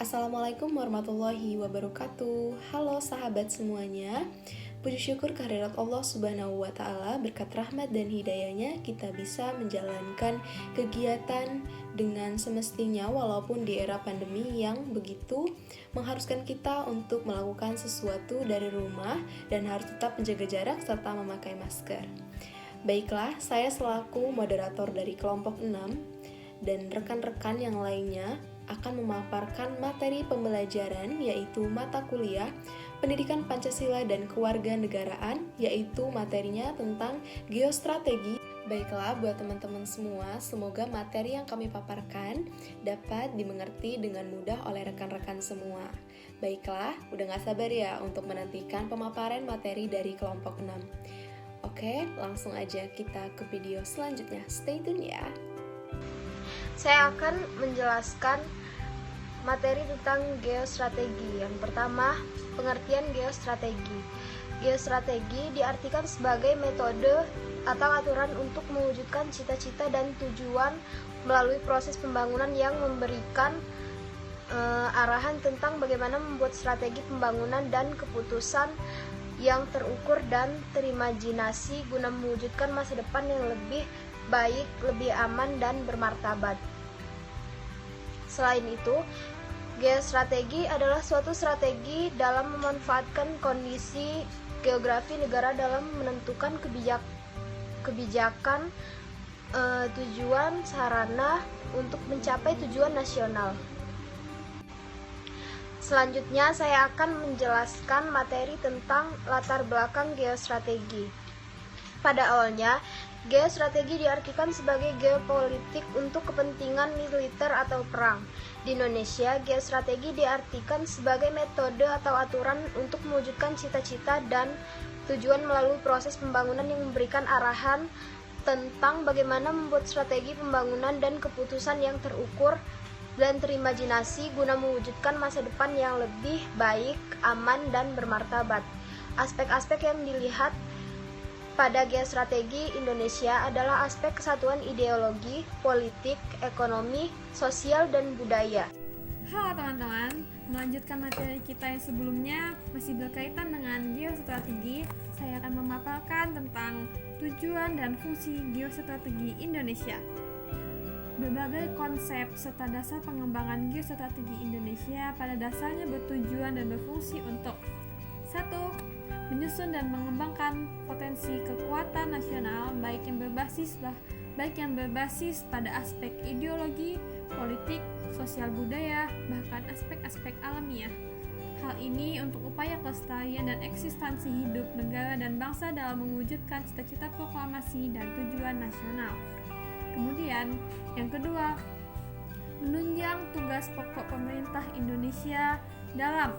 Assalamualaikum warahmatullahi wabarakatuh. Halo sahabat semuanya. Puji syukur kehadirat Allah Subhanahu wa taala, berkat rahmat dan hidayahnya kita bisa menjalankan kegiatan dengan semestinya walaupun di era pandemi yang begitu mengharuskan kita untuk melakukan sesuatu dari rumah dan harus tetap menjaga jarak serta memakai masker. Baiklah, saya selaku moderator dari kelompok 6 dan rekan-rekan yang lainnya akan memaparkan materi pembelajaran yaitu mata kuliah Pendidikan Pancasila dan Kewarganegaraan, yaitu materinya tentang geostrategi. Baiklah, buat teman-teman semua, semoga materi yang kami paparkan dapat dimengerti dengan mudah oleh rekan-rekan semua. Baiklah, udah gak sabar ya untuk menantikan pemaparan materi dari kelompok 6. Oke, langsung aja kita ke video selanjutnya. Stay tune ya. Saya akan menjelaskan materi tentang geostrategi. Yang pertama, pengertian geostrategi. Geostrategi diartikan sebagai metode atau aturan untuk mewujudkan cita-cita dan tujuan melalui proses pembangunan yang memberikan arahan tentang bagaimana membuat strategi pembangunan dan keputusan yang terukur dan terimajinasi guna mewujudkan masa depan yang lebih baik, lebih aman, dan bermartabat. Selain itu, geostrategi adalah suatu strategi dalam memanfaatkan kondisi geografi negara dalam menentukan kebijakan, tujuan, sarana untuk mencapai tujuan nasional. Selanjutnya, saya akan menjelaskan materi tentang latar belakang geostrategi. Pada awalnya, geostrategi diartikan sebagai geopolitik untuk kepentingan militer atau perang. Di Indonesia, geostrategi diartikan sebagai metode atau aturan untuk mewujudkan cita-cita dan tujuan melalui proses pembangunan yang memberikan arahan tentang bagaimana membuat strategi pembangunan dan keputusan yang terukur dan terimajinasi guna mewujudkan masa depan yang lebih baik, aman, dan bermartabat. Aspek-aspek yang dilihat pada geostrategi Indonesia adalah aspek kesatuan ideologi, politik, ekonomi, sosial, dan budaya. Halo teman-teman, melanjutkan materi kita yang sebelumnya masih berkaitan dengan geostrategi. Saya akan memaparkan tentang tujuan dan fungsi geostrategi Indonesia. Berbagai konsep serta dasar pengembangan geostrategi Indonesia pada dasarnya bertujuan dan berfungsi untuk 1. Menyusun dan mengembangkan potensi kekuatan nasional baik yang berbasis pada aspek ideologi, politik, sosial budaya, bahkan aspek-aspek alamiah. Hal ini untuk upaya kelestarian dan eksistensi hidup negara dan bangsa dalam mewujudkan cita-cita proklamasi dan tujuan nasional. Kemudian, yang kedua, menunjang tugas pokok pemerintah Indonesia dalam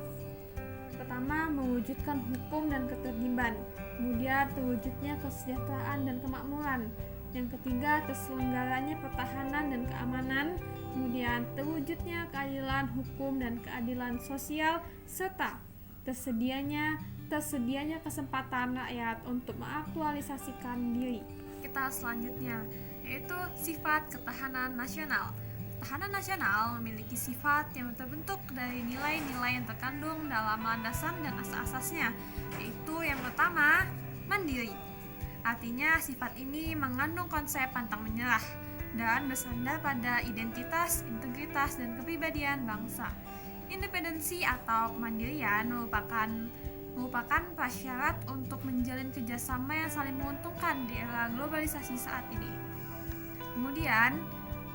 pertama, mewujudkan hukum dan ketertiban. Kemudian, terwujudnya kesejahteraan dan kemakmuran. Yang ketiga, terselenggaranya pertahanan dan keamanan. Kemudian, terwujudnya keadilan hukum dan keadilan sosial, serta tersedianya kesempatan rakyat untuk mengaktualisasikan diri. Kita selanjutnya, yaitu sifat ketahanan nasional. Ketahanan nasional memiliki sifat yang terbentuk dari nilai-nilai yang terkandung dalam landasan dan asas-asasnya, yaitu yang pertama, mandiri. Artinya sifat ini mengandung konsep pantang menyerah dan bersandar pada identitas, integritas, dan kepribadian bangsa. Independensi atau kemandirian merupakan prasyarat untuk menjalin kerjasama yang saling menguntungkan di era globalisasi saat ini. Kemudian,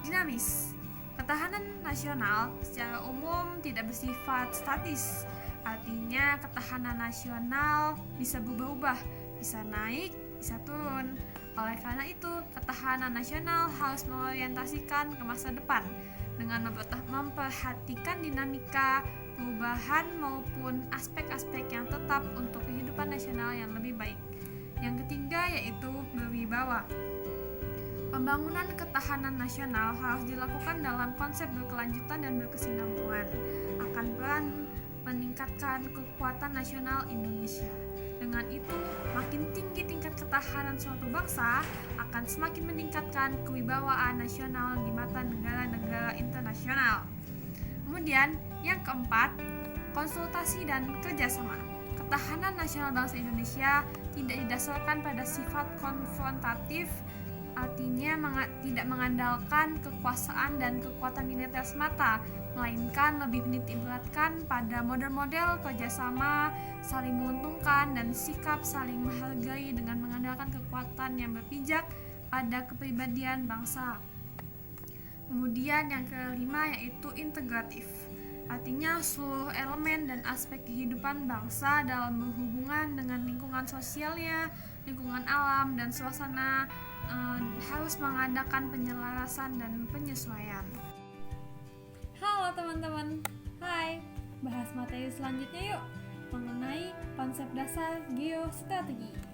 dinamis. Ketahanan nasional secara umum tidak bersifat statis. Artinya ketahanan nasional bisa berubah-ubah, bisa naik, bisa turun. Oleh karena itu, ketahanan nasional harus mengorientasikan ke masa depan dengan memperhatikan dinamika, perubahan maupun aspek-aspek yang tetap untuk kehidupan nasional yang lebih baik. Yang ketiga yaitu berwibawa. Pembangunan ketahanan nasional harus dilakukan dalam konsep berkelanjutan dan berkesinambungan, akan peran meningkatkan kekuatan nasional Indonesia. Dengan itu, makin tinggi tingkat ketahanan suatu bangsa akan semakin meningkatkan kewibawaan nasional di mata negara-negara internasional. Kemudian yang keempat, konsultasi dan kerjasama. Ketahanan nasional bangsa Indonesia tidak didasarkan pada sifat konfrontatif, artinya tidak mengandalkan kekuasaan dan kekuatan militer semata, melainkan lebih menitikberatkan pada model-model kerjasama, saling menguntungkan, dan sikap saling menghargai dengan mengandalkan kekuatan yang berpijak pada kepribadian bangsa. Kemudian yang kelima yaitu integratif, artinya seluruh elemen dan aspek kehidupan bangsa dalam berhubungan dengan lingkungan sosialnya, lingkungan alam, dan suasana harus mengadakan penyelarasan dan penyesuaian. Halo teman-teman, hai, bahas materi selanjutnya yuk, mengenai konsep dasar geostrategi.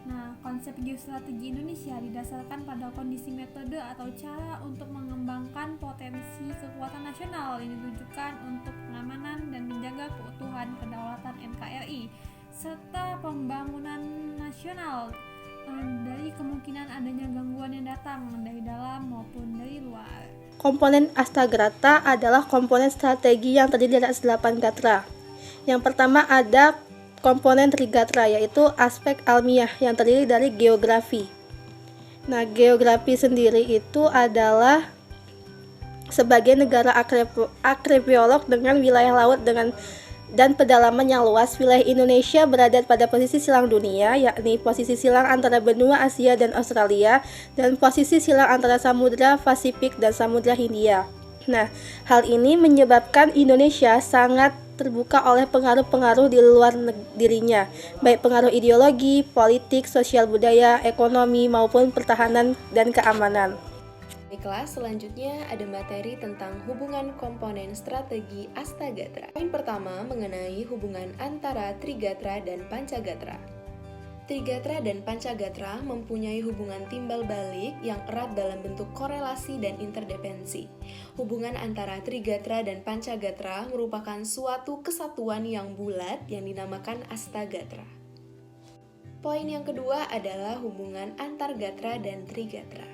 Nah, konsep geostrategi Indonesia didasarkan pada kondisi metode atau cara untuk mengembangkan potensi kekuatan nasional yang ditujukan untuk pengamanan dan menjaga keutuhan kedaulatan NKRI serta pembangunan nasional dari kemungkinan adanya gangguan yang datang dari dalam maupun dari luar. Komponen Astagrata adalah komponen strategi yang terdiri dari 8 gatra. Yang pertama ada komponen Trigatra, yaitu aspek almiah yang terdiri dari geografi. Nah, geografi sendiri itu adalah sebagai negara arkeolog dengan wilayah laut dan pedalaman yang luas. Wilayah Indonesia berada pada posisi silang dunia, yakni posisi silang antara benua Asia dan Australia, dan posisi silang antara Samudra Pasifik dan Samudra Hindia. Nah, hal ini menyebabkan Indonesia sangat terbuka oleh pengaruh-pengaruh di luar dirinya, baik pengaruh ideologi, politik, sosial budaya, ekonomi, maupun pertahanan dan keamanan. Di kelas selanjutnya ada materi tentang hubungan komponen strategi Astagrata. Poin pertama mengenai hubungan antara Trigatra dan Pancagatra. Trigatra dan Pancagatra mempunyai hubungan timbal balik yang erat dalam bentuk korelasi dan interdependensi. Hubungan antara Trigatra dan Pancagatra merupakan suatu kesatuan yang bulat yang dinamakan Astagrata. Poin yang kedua adalah hubungan antar gatra dan Trigatra,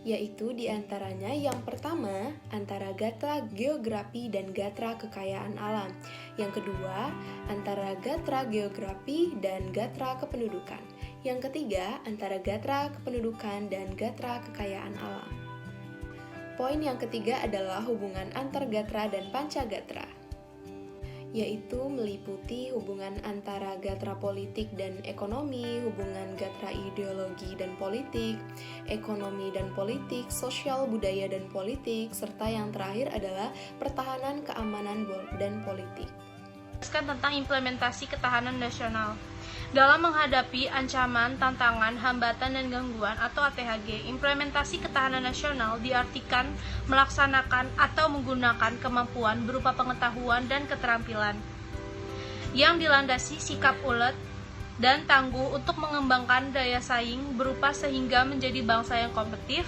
yaitu diantaranya yang pertama antara gatra geografi dan gatra kekayaan alam, yang kedua antara gatra geografi dan gatra kependudukan, yang ketiga antara gatra kependudukan dan gatra kekayaan alam. Poin yang ketiga adalah hubungan antar gatra dan pancagatra, yaitu meliputi hubungan antara gatra politik dan ekonomi, hubungan gatra ideologi dan politik, ekonomi dan politik, sosial budaya dan politik, serta yang terakhir adalah pertahanan, keamanan, dan politik. Tentang implementasi ketahanan nasional. Dalam menghadapi ancaman, tantangan, hambatan, dan gangguan atau ATHG, implementasi ketahanan nasional diartikan melaksanakan atau menggunakan kemampuan berupa pengetahuan dan keterampilan yang dilandasi sikap ulet dan tangguh untuk mengembangkan daya saing berupa sehingga menjadi bangsa yang kompetitif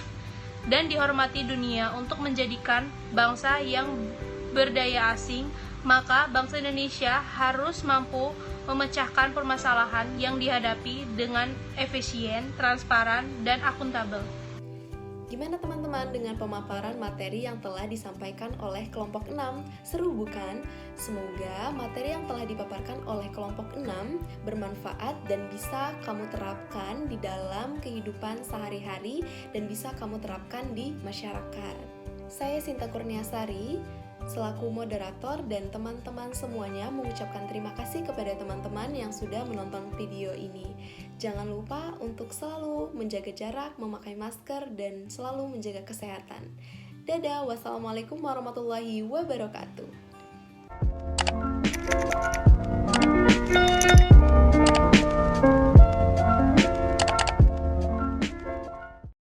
dan dihormati dunia untuk menjadikan bangsa yang berdaya asing. Maka bangsa Indonesia harus mampu memecahkan permasalahan yang dihadapi dengan efisien, transparan, dan akuntabel. Gimana teman-teman dengan pemaparan materi yang telah disampaikan oleh kelompok 6? Seru bukan? Semoga materi yang telah dipaparkan oleh kelompok 6 bermanfaat dan bisa kamu terapkan di dalam kehidupan sehari-hari dan bisa kamu terapkan di masyarakat. Saya Sinta Kurniasari, selaku moderator, dan teman-teman semuanya mengucapkan terima kasih kepada teman-teman yang sudah menonton video ini. Jangan lupa untuk selalu menjaga jarak, memakai masker, dan selalu menjaga kesehatan. Dadah, wassalamualaikum warahmatullahi wabarakatuh.